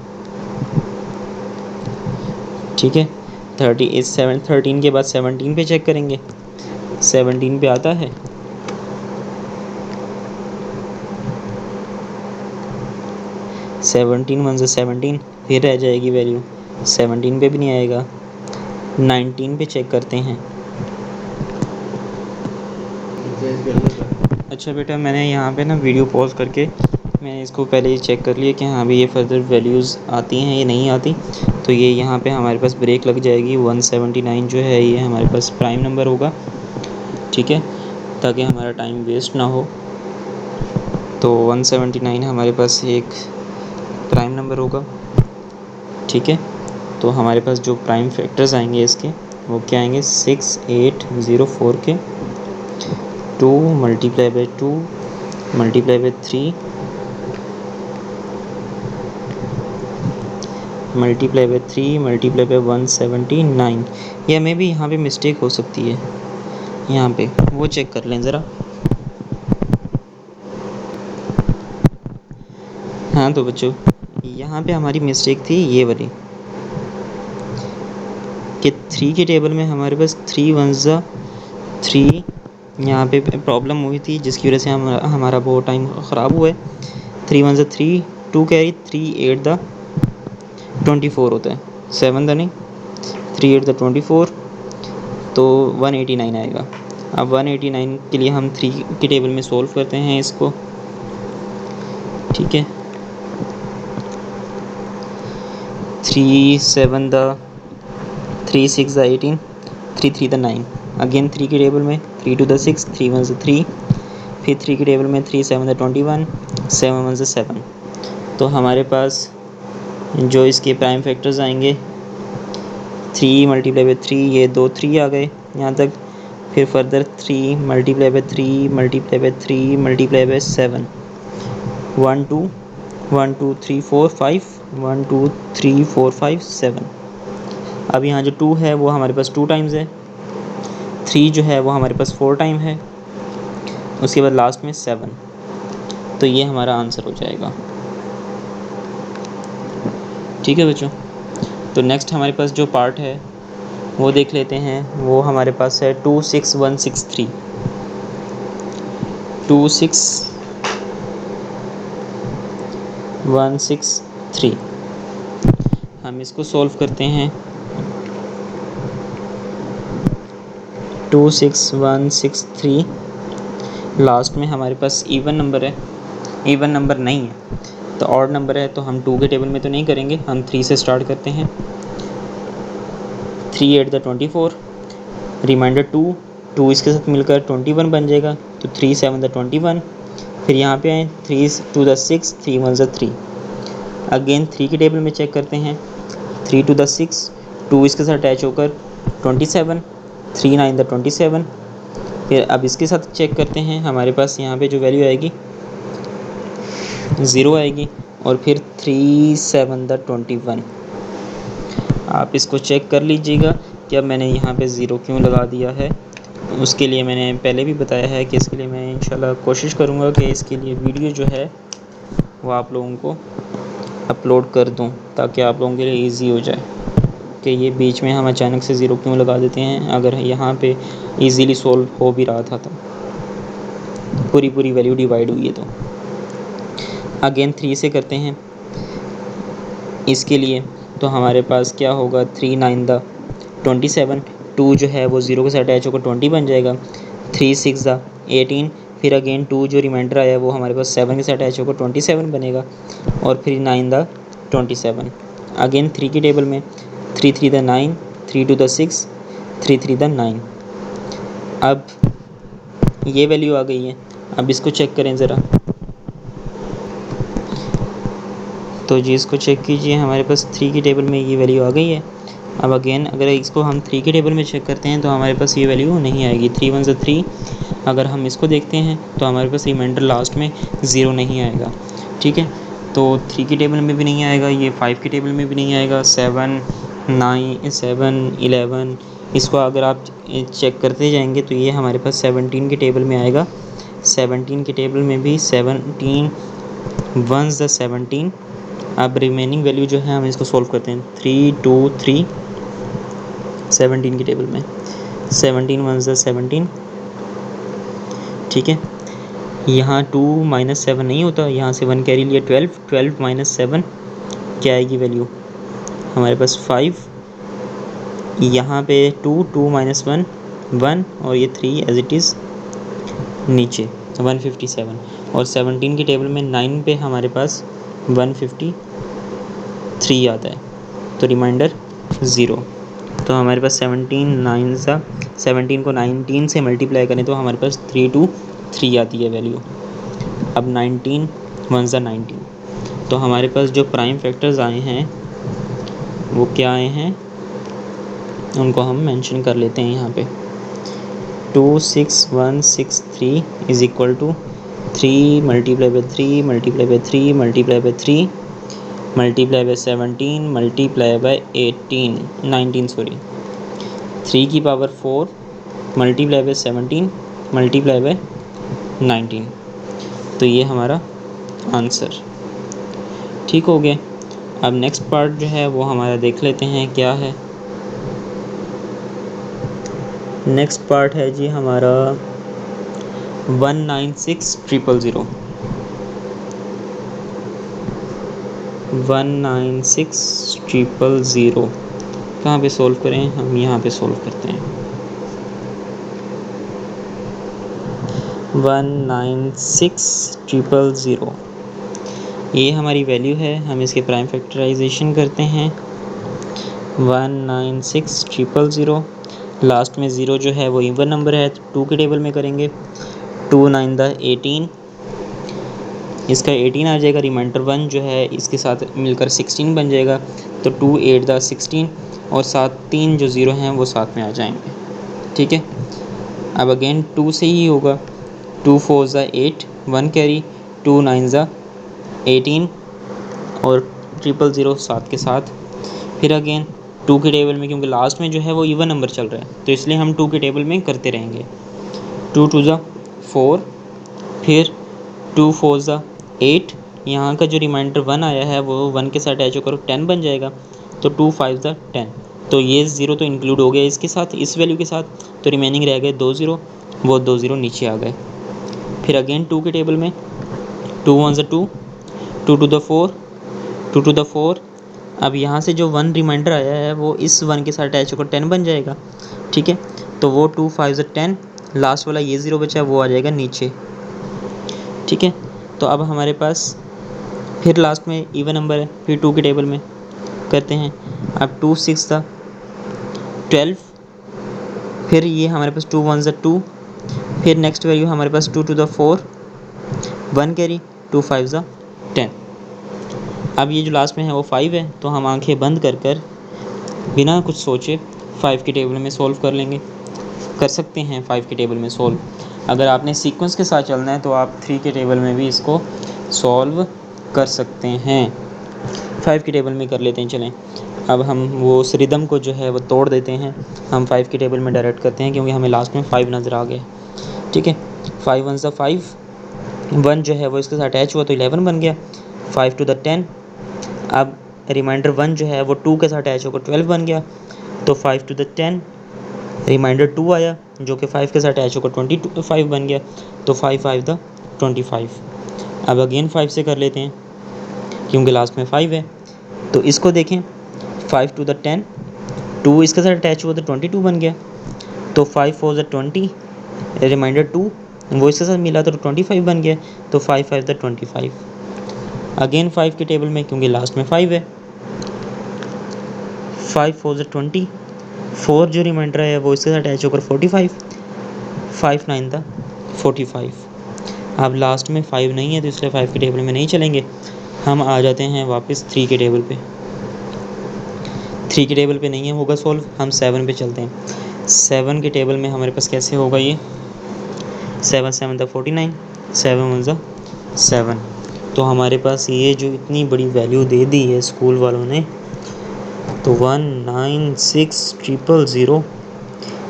ठीक है, 13 के बाद 17 पे चेक करेंगे। 17 पे आता है, 17 वन ज़ा 17, फिर रह जाएगी वैल्यू। 17 पे भी नहीं आएगा। 19 पे चेक करते हैं। अच्छा बेटा, मैंने यहाँ पे ना वीडियो पॉज करके मैंने इसको पहले ही चेक कर लिया कि हाँ भी ये फर्दर वैल्यूज़ आती हैं या नहीं आती। तो ये यहाँ पे हमारे पास ब्रेक लग जाएगी। 179 जो है ये हमारे पास प्राइम नंबर होगा। ठीक है, ताकि हमारा टाइम वेस्ट ना हो। तो 179 हमारे पास एक प्राइम नंबर होगा। ठीक है, तो हमारे पास जो प्राइम फैक्टर्स आएंगे इसके, वो क्या आएंगे? 6804 के 2 multiply by 2 multiply by 3 multiply by 3 multiply by 179। या मे भी यहाँ पे मिस्टेक हो सकती है, यहाँ पे वो चेक कर लें ज़रा। हाँ तो बच्चों, यहाँ पे हमारी मिस्टेक थी ये वाली कि 3 के टेबल में हमारे पास 3 वन ज़ा 3 यहाँ पे प्रॉब्लम हुई थी, जिसकी वजह से हमारा बहुत टाइम ख़राब हुआ है। 3 वन ज़ा 3, 2 कैरी 3 8 द 24 होता है, 7 द नहीं, 3 8 द 24, तो 189 आएगा। अब 189 के लिए हम 3 के टेबल में सोल्व करते हैं इसको। ठीक है, 3 7 द 3 6 द 18, 3 3 द 9, अगेन 3 के टेबल में 3 2 द 6, 3 1 द 3, फिर 3 के टेबल में 3 7 द 21, 7 1 द 7। तो हमारे पास जो इसके प्राइम फैक्टर्स आएंगे 3 मल्टीप्लाई बाई 3, ये 2 3 आ गए यहाँ तक। फिर further 3 multiply by 3 multiply by 3 multiply by 7, 1 2 1 2 3 4 5, 1 2 3 4 5 7। अब यहाँ जो 2 है वो हमारे पास 2 टाइम्स है, 3 जो है वो हमारे पास 4 टाइम है, उसके बाद लास्ट में 7। तो ये हमारा आंसर हो जाएगा। ठीक है बच्चों, तो नेक्स्ट हमारे पास जो पार्ट है वो देख लेते हैं। वो हमारे पास है 26163। 26163 हम इसको सॉल्व करते हैं। 26163 लास्ट में हमारे पास इवन नंबर है, इवन नंबर नहीं है तो ऑड नंबर है, तो हम 2 के टेबल में तो नहीं करेंगे, हम 3 से स्टार्ट करते हैं। 3 8 द 24, रिमाइंडर 2, 2 इसके साथ मिलकर 21 बन जाएगा, तो 3 7 द 21। फिर यहाँ पे आए 3 2 द 6, 3 1 द 3, अगेन 3 के टेबल में चेक करते हैं। 3 2 द 6, 2 इसके साथ अटैच होकर 27, 3 9 द 27। फिर अब इसके साथ चेक करते हैं, हमारे पास यहाँ पे जो वैल्यू आएगी 0 आएगी, और फिर 3 7 द 21। आप इसको चेक कर लीजिएगा कि अब मैंने यहाँ पे ज़ीरो क्यों लगा दिया है। उसके लिए मैंने पहले भी बताया है कि इसके लिए मैं इंशाल्लाह कोशिश करूँगा कि इसके लिए वीडियो जो है वो आप लोगों को अपलोड कर दूँ, ताकि आप लोगों के लिए इजी हो जाए कि ये बीच में हम अचानक से ज़ीरो क्यों लगा देते हैं, अगर यहाँ पे इजीली सॉल्व हो भी रहा था तो पूरी वैल्यू डिवाइड हुई है। तो अगेन 3 से करते हैं इसके लिए, तो हमारे पास क्या होगा? 3 9 द 27, 2 जो है वो 0 के साथ अटैच होकर 20 बन जाएगा। 3 6 द 18, फिर अगेन 2 जो रिमाइंडर आया वो हमारे पास 7 के साथ अटैच होकर 27 बनेगा, और फिर 9 द 27। अगेन 3 की टेबल में 3 3 द 9, 3 2 द 6, 3 3 द 9। अब ये वैल्यू आ गई है। अब इसको चेक करें ज़रा, तो जी इसको चेक कीजिए, हमारे पास 3 की टेबल में ये वैल्यू आ गई है। अब अगेन अगर इसको हम 3 की टेबल में चेक करते हैं तो हमारे पास ये वैल्यू नहीं आएगी। 3 1 ज़ा 3। अगर हम इसको देखते हैं तो हमारे पास रिमाइंडर लास्ट में 0 नहीं आएगा। ठीक है, तो 3 की टेबल में भी नहीं आएगा, ये 5 की टेबल में भी नहीं आएगा, 7 9 7 11। इसको अगर आप चेक करते जाएंगे तो ये हमारे पास 17 की टेबल में आएगा। 17 की टेबल में भी 17 1 ज़ा 17। अब रिमेनिंग वैल्यू जो है हम इसको सॉल्व करते हैं। 3 2 3 17 की टेबल में 17 1 ज़ा 17। ठीक है, यहाँ 2 माइनस 7 नहीं होता, यहाँ से 1 कैरी लिया, 12 12 माइनस 7 क्या आएगी वैल्यू हमारे पास 5। यहाँ पे 2 2 माइनस 1 1 और ये 3 एज इट इज़ नीचे 157। और 17 की टेबल में 9 पे हमारे पास 153 आता है, तो रिमाइंडर 0। तो हमारे पास 17 9 सा 17 को 19 से मल्टीप्लाई करें तो हमारे पास 323 आती है वैल्यू। अब 19 1 सा 19। तो हमारे पास जो प्राइम फैक्टर्स आए हैं वो क्या आए हैं, उनको हम मेंशन कर लेते हैं यहाँ पे। 2 6 1 6 3 is equal to 3 multiply by 3 multiply by 3 multiply by 3 multiply by 17 multiply by 19 sorry 3 की power 4 multiply by 17 multiply by 19। तो ये हमारा आंसर ठीक हो गया। अब नेक्स्ट पार्ट जो है वो हमारा देख लेते हैं क्या है। नेक्स्ट पार्ट है जी हमारा 196000। 196000 कहाँ पे सॉल्व करें, हम यहाँ पे सॉल्व करते हैं। 196000 ये हमारी वैल्यू है। हम इसके प्राइम फैक्टराइजेशन करते हैं। 196000 लास्ट में 0 जो है वो इवन नंबर है, 2 के टेबल में करेंगे। 2 9 द 18, इसका 18 आ जाएगा। रिमाइंडर 1 जो है इसके साथ मिलकर 16 बन जाएगा, तो 2 8 द 16 और साथ 3 जो 0 हैं वो साथ में आ जाएंगे। ठीक है, अब अगेन 2 से ही होगा। 2 4 ज़ा 8 1 कैरी, 2 9 ज़ा 18 और 000 साथ के साथ। फिर अगेन 2 के टेबल में, क्योंकि लास्ट में जो है वो इवन नंबर चल रहा है तो इसलिए हम 2 के टेबल में करते रहेंगे। 2 2 ज़ा 4, फिर 2 4 ज़ा 8, यहाँ का जो रिमाइंडर 1 आया है वो 1 के साथ अटैच होकर 10 बन जाएगा, तो 2 5 ज़ा 10। तो ये 0 तो इंक्लूड हो गया इसके साथ, इस वैल्यू के साथ, तो रिमेनिंग रह गए 2 0, वो 2 0 नीचे आ गए। फिर अगेन 2 के टेबल में 2 1 ज़ा 2, 2 2 द 4, 2 2 द 4। अब यहाँ से जो 1 रिमाइंडर आया है वो इस 1 के साथ अटैच होकर 10 बन जाएगा। ठीक है, तो वो 2 5 ज़ा 10, लास्ट वाला ये 0 बचा है वो आ जाएगा नीचे। ठीक है, तो अब हमारे पास फिर लास्ट में इवन नंबर है, फिर 2 के टेबल में करते हैं। अब 2 6 था 12, फिर ये हमारे पास 2 1 ज़ा 2, फिर नेक्स्ट वैल्यू हमारे पास 2 2 द 4 1 कैरी, 2 5 ज़ा 10। अब ये जो लास्ट में है वो 5 है, तो हम आंखें बंद कर कर बिना कुछ सोचे 5 के टेबल में सॉल्व कर लेंगे, कर सकते हैं 5 के टेबल में सॉल्व। अगर आपने सीक्वेंस के साथ चलना है तो आप 3 के टेबल में भी इसको सॉल्व कर सकते हैं। 5 के टेबल में कर लेते हैं। चलें, अब हम वो उस रिदम को जो है वो तोड़ देते हैं। हम 5 के टेबल में डायरेक्ट करते हैं क्योंकि हमें लास्ट में 5 नज़र आ गया। ठीक है, 5 1 ज़ा 5, 1 जो है वो इसके साथ अटैच हुआ तो 11 बन गया। 5 2 द 10, अब रिमाइंडर 1 जो है वो 2 के साथ अटैच होकर 12 बन गया, तो 5 2 द 10, रिमाइंडर 2 आया जो कि 5 के साथ अटैच होकर 25 बन गया, तो 5 5 द 25। अब अगेन 5 से कर लेते हैं क्योंकि लास्ट में 5 है, तो इसको देखें। 5 2 द 10, 2 इसके साथ अटैच हुआ तो 22 बन गया, तो 5 4 द 20, रिमाइंडर 2 वो इसके साथ मिला तो 25 बन गया, तो 5 5 द 25। अगेन 5 के टेबल में क्योंकि लास्ट में 5 है, 5 4 ज़ा 20, 4 जो रिमाइंडर है वो इसके साथ अटैच होकर 45, 5 9 था 45। अब लास्ट में 5 नहीं है तो इसलिए 5 के टेबल में नहीं चलेंगे। हम आ जाते हैं वापस 3 के टेबल पे। 3 के टेबल पे नहीं है होगा सॉल्व, हम 7 पे चलते हैं। 7 के टेबल में हमारे पास कैसे होगा ये, 7 7 था 49, 7 1 ज़ा 7। तो हमारे पास ये जो इतनी बड़ी वैल्यू दे दी है स्कूल वालों ने, तो 196000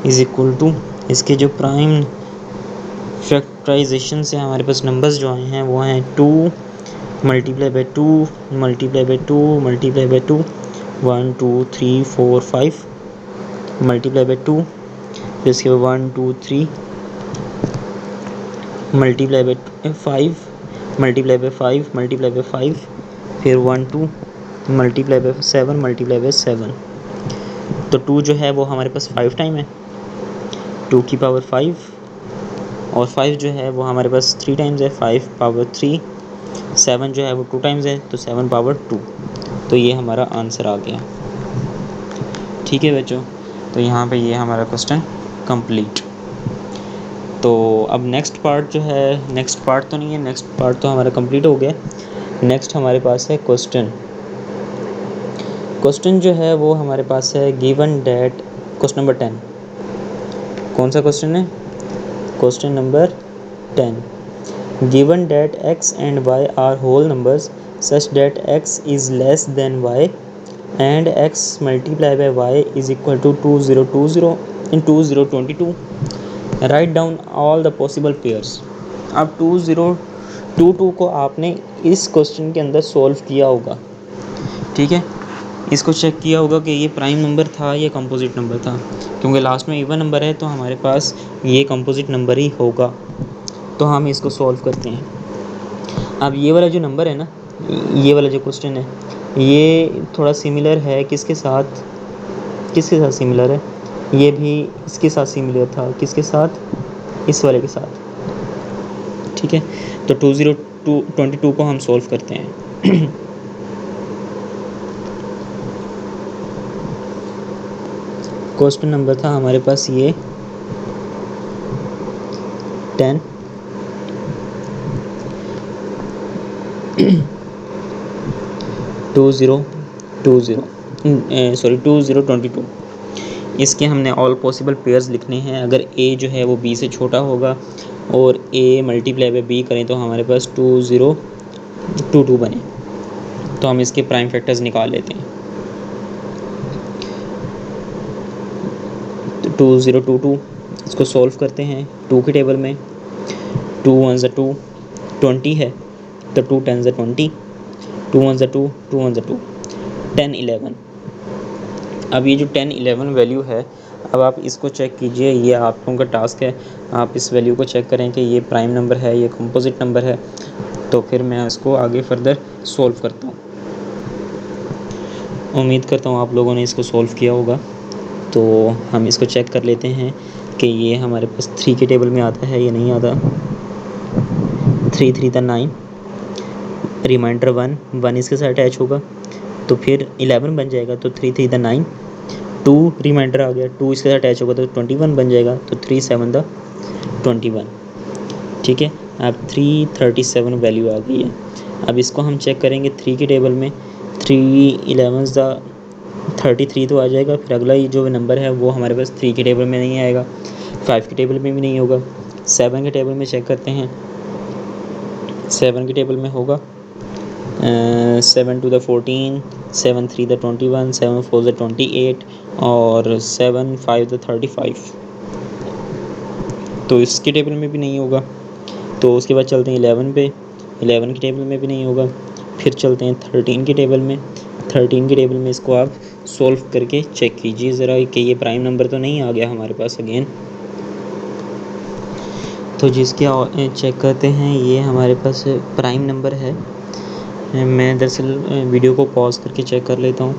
इज़ इक्वल टू, इसके जो प्राइम फैक्टराइजेशन से हमारे पास नंबर्स जो आए हैं वो हैं 2 multiply by 2 multiply by 2 multiply by 2, 1 2 3 4 5 multiply by 2, फिर इसके बाद 1 2 3 multiply by 5 multiply by 5 multiply by 5, फिर 1 2 मल्टीप्लाई बाई 7 मल्टीप्लाई बाई 7। तो 2 जो है वो हमारे पास 5 टाइम है, 2 की पावर 5, और 5 जो है वो हमारे पास 3 टाइम्स है, 5 पावर 3। 7 जो है वो 2 टाइम्स है तो 7 पावर 2। तो ये हमारा आंसर आ गया। ठीक है बच्चों, तो यहाँ पे ये हमारा क्वेश्चन कंप्लीट। तो अब नेक्स्ट पार्ट जो है, नेक्स्ट पार्ट तो नहीं है, नेक्स्ट पार्ट तो हमारा कंप्लीट हो गया। नेक्स्ट हमारे पास है क्वेश्चन। क्वेश्चन जो है वो हमारे पास है गिवन डेट, क्वेश्चन नंबर 10। कौन सा क्वेश्चन है, question number 10। Given that x and y are whole numbers such that x is less than y and x multiplied by y is equal to 2020 and 2022, write down all the possible pairs। अब 2022 को आपने इस question के अंदर solve किया होगा, ठीक है। इसको चेक किया होगा कि ये प्राइम नंबर था या कंपोजिट नंबर था, क्योंकि लास्ट में इवन नंबर है तो हमारे पास ये कंपोजिट नंबर ही होगा। तो हम इसको सॉल्व करते हैं। अब ये वाला जो नंबर है ना, ये वाला जो क्वेश्चन है, ये थोड़ा सिमिलर है किसके साथ, किसके साथ सिमिलर है, ये भी इसके साथ सिमिलर था, किसके साथ, इस वाले के साथ, ठीक है। तो 2022 को हम सॉल्व करते हैं। क्वेश्चन नंबर था हमारे पास ये 10, 2022। इसके हमने ऑल पॉसिबल पेयर्स लिखने हैं। अगर ए जो है वो बी से छोटा होगा और ए मल्टीप्लाई बाई बी करें तो हमारे पास 2022 बने। तो हम इसके प्राइम फैक्टर्स निकाल लेते हैं। तो 2022 इसको सॉल्व करते हैं 2 के टेबल में। 2 1 ज़ा 2, 20 है तो 2 10 ज़ा 20, 2 1 ज़ा 2, 2 1 ज़ा 2, 10 11। अब ये जो 10 11 वैल्यू है, अब आप इसको चेक कीजिए, ये आप लोगों का टास्क है। आप इस वैल्यू को चेक करें कि ये प्राइम नंबर है, ये कंपोजिट नंबर है। तो फिर मैं इसको आगे फर्दर सॉल्व करता हूँ। उम्मीद करता हूँ आप लोगों ने इसको सॉल्व किया होगा। तो हम इसको चेक कर लेते हैं कि ये हमारे पास 3 के टेबल में आता है या नहीं आता। 3 3 था 9, रिमाइंडर 1 1 इसके साथ अटैच होगा तो फिर 11 बन जाएगा। तो 3 3 था 9, 2 रिमाइंडर आ गया, 2 इसके साथ अटैच होगा तो 21 बन जाएगा। तो 3 7 था 21, ठीक है। अब 337 वैल्यू आ गई है। अब इसको हम चेक करेंगे 3 के टेबल में। 3 11 दा 33 तो आ जाएगा। फिर अगला ये जो नंबर है वो हमारे पास 3 के टेबल में नहीं आएगा, 5 के टेबल में भी नहीं होगा। 7 के टेबल में चेक करते हैं। 7 के टेबल में होगा 7 2 दा 14, 7 3 दा 21, 7 4 दा 28 और 7 5 दा 35। तो इसके टेबल में भी नहीं होगा। तो उसके बाद चलते हैं 11 पे, 11 के टेबल में भी नहीं होगा। फिर चलते हैं 13 के टेबल में। 13 के टेबल में इसको आप सॉल्व करके चेक कीजिए ज़रा कि ये प्राइम नंबर तो नहीं आ गया हमारे पास अगेन। तो जिसके चेक करते हैं ये हमारे पास प्राइम नंबर है। मैं दरअसल वीडियो को पॉज करके चेक कर लेता हूँ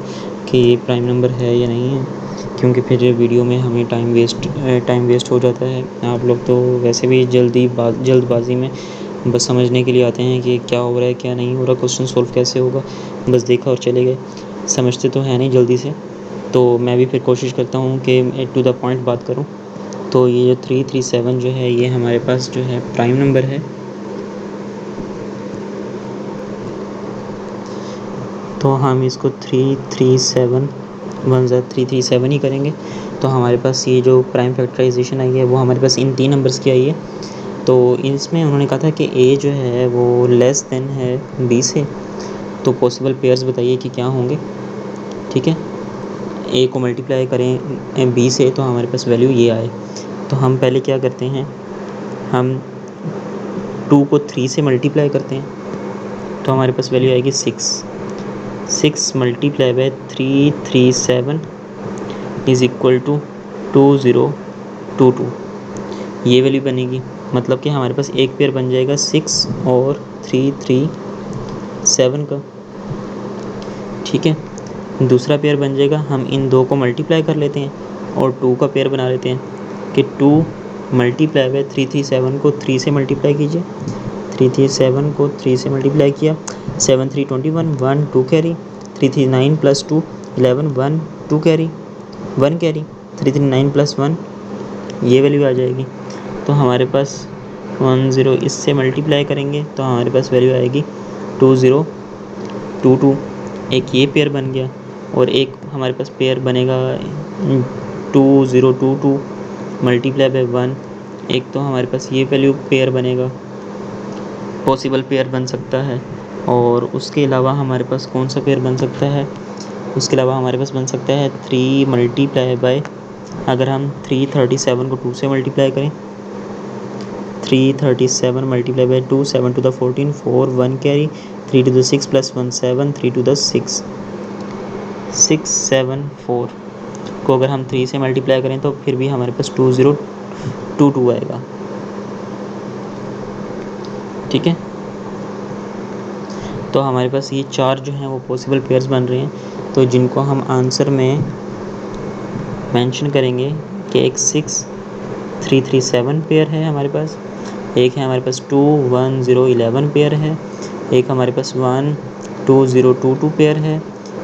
कि ये प्राइम नंबर है या नहीं है, क्योंकि फिर वीडियो में हमें टाइम वेस्ट हो जाता है। आप लोग तो वैसे भी जल्दबाजी में बस समझने के लिए आते हैं कि क्या हो रहा है क्या नहीं हो रहा, क्वेश्चन सॉल्व कैसे होगा, बस देखा और चले गए, समझते तो है नहीं जल्दी से। तो मैं भी फिर कोशिश करता हूँ कि टू द पॉइंट बात करूँ। तो ये जो 337 जो है ये हमारे पास जो है प्राइम नंबर है। तो हम इसको 337 337 ही करेंगे। तो हमारे पास ये जो प्राइम फैक्टराइजेशन आई है वो हमारे पास इन 3 नंबर्स की आई है। तो इसमें उन्होंने कहा था कि ए जो है वो लेस देन है बी से। तो पॉसिबल पेयर्स बताइए कि क्या होंगे। ठीक है, ए को मल्टीप्लाई करें बी से तो हमारे पास वैल्यू ये आए। तो हम पहले क्या करते हैं, हम 2 को 3 से मल्टीप्लाई करते हैं तो हमारे पास वैल्यू आएगी 6 multiply by 337 is equal to 2022। ये वैल्यू बनेगी, मतलब कि हमारे पास एक पेयर बन जाएगा 6 और 337 का। ठीक है, दूसरा पेयर बन जाएगा, हम इन दो को मल्टीप्लाई कर लेते हैं और 2 का पेयर बना लेते हैं कि 2 मल्टीप्लाई बाय 337 को 3 से मल्टीप्लाई कीजिए। 337 को 3 से मल्टीप्लाई किया, 7 3 21, 1 2 carry, 339 plus 2 11, 1 2 carry, 1 carry, 339 plus 1 ये वैल्यू आ जाएगी। तो हमारे पास 10 इससे मल्टीप्लाई करेंगे तो हमारे पास वैल्यू आएगी 2022। एक ये पेयर बन गया और एक हमारे पास पेयर बनेगा 2022 मल्टीप्लाई बाय 1। एक तो हमारे पास ये वैल्यू पेयर बनेगा, पॉसिबल पेयर बन सकता है। और उसके अलावा हमारे पास कौन सा पेयर बन सकता है, उसके अलावा हमारे पास बन सकता है 3 मल्टीप्लाई बाय, अगर हम 337 को 2 से मल्टीप्लाई करें, 337 multiply by 2, 7 to the 14, 4 1 carry, 3 to the 6 plus 1 7, 3 to the 6 6 7 4 को अगर हम 3 से मल्टीप्लाई करें तो फिर भी हमारे पास 2022 आएगा। ठीक है, तो हमारे पास ये 4 जो हैं वो पॉसिबल पेयर्स बन रहे हैं, तो जिनको हम आंसर में मेंशन करेंगे कि एक 6 3 3 7 पेयर है हमारे पास, एक है हमारे पास 2 1 0 11 पेयर है, एक हमारे पास 1 2 0 2 2 पेयर है,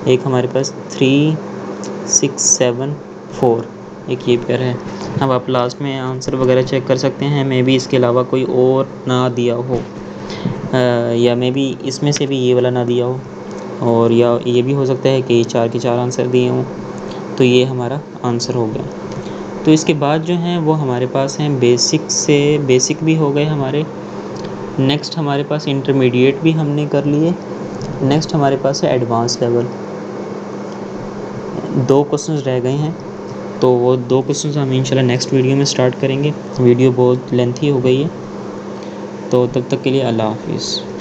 एक हमारे पास 3 6 7 4 एक ये पेयर है। अब आप लास्ट में आंसर वगैरह चेक कर सकते हैं, मे बी इसके अलावा कोई और ना दिया हो, या मे बी इसमें से भी ये वाला ना दिया हो, और या ये भी हो सकता है कि 4 के 4 आंसर दिए हों। तो ये हमारा आंसर हो गया। तो इसके बाद जो हैं वो हमारे पास हैं बेसिक से, बेसिक भी हो गए हमारे। नेक्स्ट हमारे पास इंटरमीडिएट भी हमने कर लिए। नेक्स्ट हमारे पास है एडवांस लेवल। 2 क्वेश्चंस रह गए हैं, तो वो 2 क्वेश्चंस हम इंशाल्लाह नेक्स्ट वीडियो में स्टार्ट करेंगे। वीडियो बहुत लेंथी हो गई है, तो तब तक के लिए अल्लाह हाफिज़।